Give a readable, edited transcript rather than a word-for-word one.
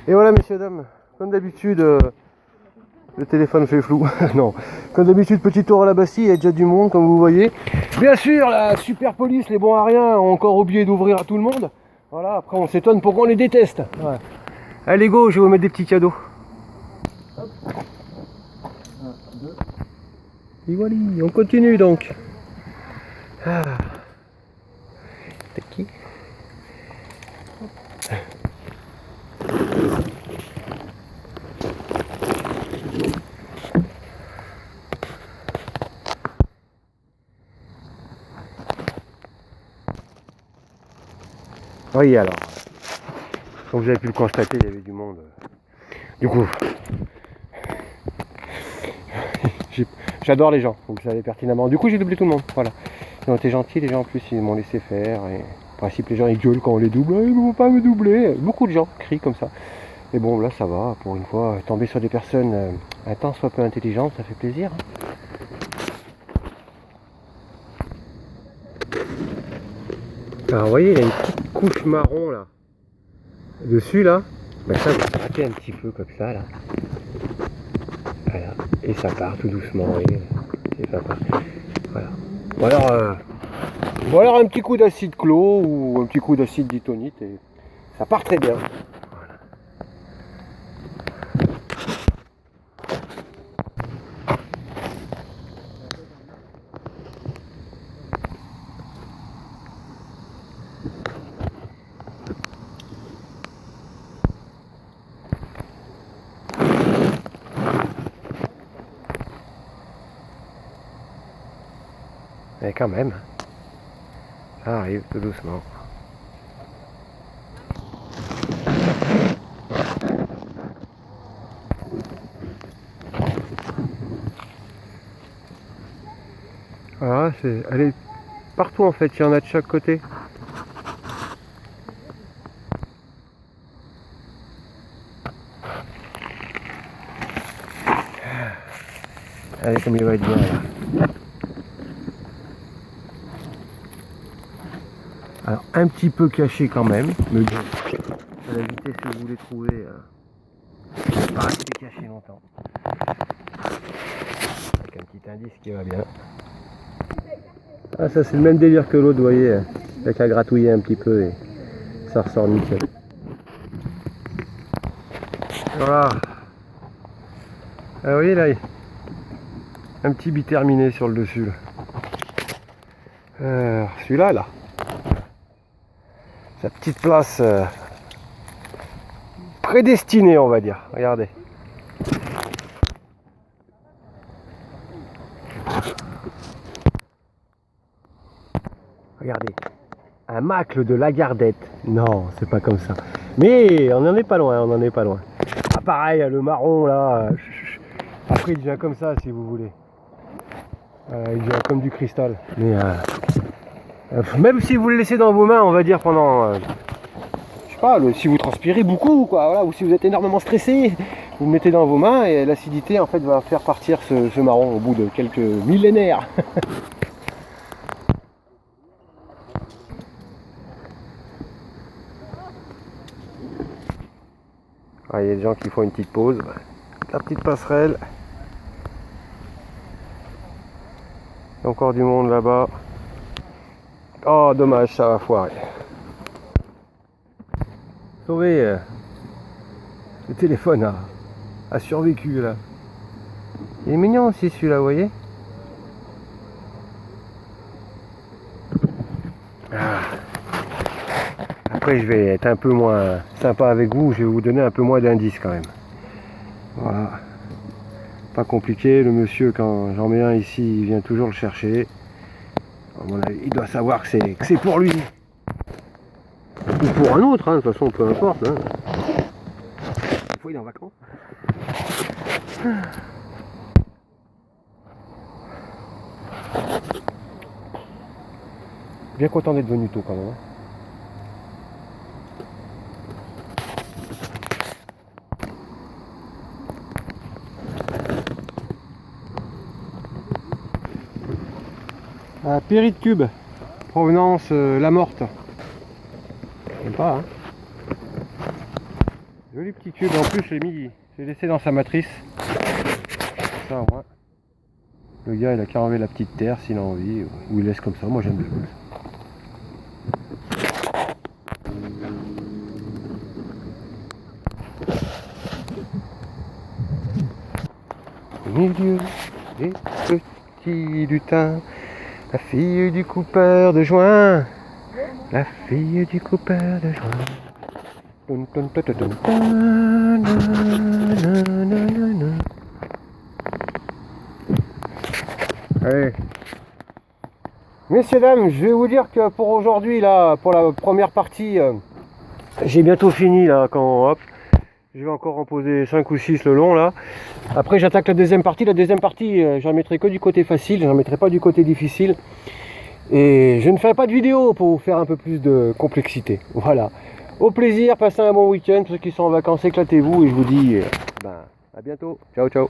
Et voilà messieurs dames, comme d'habitude, le téléphone fait flou. Non, comme d'habitude, petit tour à la Bastille, il y a déjà du monde comme vous voyez. Bien sûr, la super police, les bons à rien, ont encore oublié d'ouvrir à tout le monde. Voilà, après on s'étonne pourquoi on les déteste. Voilà. Allez go, je vais vous mettre des petits cadeaux. Hop. 1, 2. Et voilà, on continue donc. Ah. Taki. Oui, alors, comme vous avez pu le constater, il y avait du monde. Du coup, j'adore les gens, vous le savez pertinemment. Du coup, j'ai doublé tout le monde. Voilà. Ils ont été gentils, les gens en plus, ils m'ont laissé faire. Et en principe, les gens ils gueulent quand on les double. Ils ne vont pas me doubler. Beaucoup de gens crient comme ça. Et bon, là, ça va. Pour une fois, tomber sur des personnes un tant soit peu intelligentes, ça fait plaisir. Alors, vous voyez, il y a une petite couche marron là. Dessus là, ben ça va craquer un petit peu comme ça là. Voilà. Et ça part tout doucement, vous voyez. C'est sympa. Voilà. Ou alors un petit coup d'acide chlore ou un petit coup d'acide ditonite et ça part très bien. Mais quand même, ça arrive tout doucement. Voilà, elle est partout en fait, il y en a de chaque côté. Allez, comme il va être bien là. Alors, un petit peu caché quand même, mais bon, à la vitesse que vous voulez trouver, ça va pas rester caché longtemps. Avec un petit indice qui va bien. Ah, ça c'est le même délire que l'autre, vous voyez, avec à gratouiller un petit peu et ça ressort nickel. Voilà. Ah, vous voyez là, un petit biterminé sur le dessus. Celui-là, là. Sa petite place prédestinée, on va dire. Regardez. Regardez. Un macle de Lagardette. Non, c'est pas comme ça. Mais on n'en est pas loin, on n'en est pas loin. Ah pareil, le marron là. Après il devient comme ça si vous voulez. Il devient comme du cristal. Mais même si vous le laissez dans vos mains, on va dire pendant... je sais pas, si vous transpirez beaucoup, quoi, voilà, ou si vous êtes énormément stressé, vous le mettez dans vos mains et l'acidité en fait va faire partir ce marron au bout de quelques millénaires. Il y a des gens qui font une petite pause. La petite passerelle. Il y a encore du monde là-bas. Oh, dommage, ça va foirer. Sauvé. Le téléphone a survécu là. Il est mignon aussi celui-là, vous voyez. Après, je vais être un peu moins sympa avec vous. Je vais vous donner un peu moins d'indices quand même. Voilà. Pas compliqué. Le monsieur, quand j'en mets un ici, il vient toujours le chercher. À mon avis, il doit savoir que c'est pour lui. Ou pour un autre, hein, de toute façon, peu importe. Hein. Des fois, il est en vacances. Bien content d'être venu tôt quand même. Un péri de cube, provenance La Morte. J'aime pas, hein. Joli petit cube, en plus j'ai laissé dans sa matrice. Ça, ouais. Le gars il a qu'à enlever la petite terre s'il a envie, ou il laisse comme ça, moi j'aime bien. Au milieu des petits lutins, la fille du coupeur de joint, la fille du coupeur de joint. Allez. Messieurs, dames, je vais vous dire que pour aujourd'hui, là, pour la première partie, j'ai bientôt fini là, quand hop, je vais encore en poser 5 ou 6 le long là. Après j'attaque la deuxième partie. La deuxième partie, j'en mettrai que du côté facile, j'en mettrai pas du côté difficile. Et je ne ferai pas de vidéo pour vous faire un peu plus de complexité. Voilà. Au plaisir, passez un bon week-end. Pour ceux qui sont en vacances, éclatez-vous et je vous dis à bientôt. Ciao, ciao.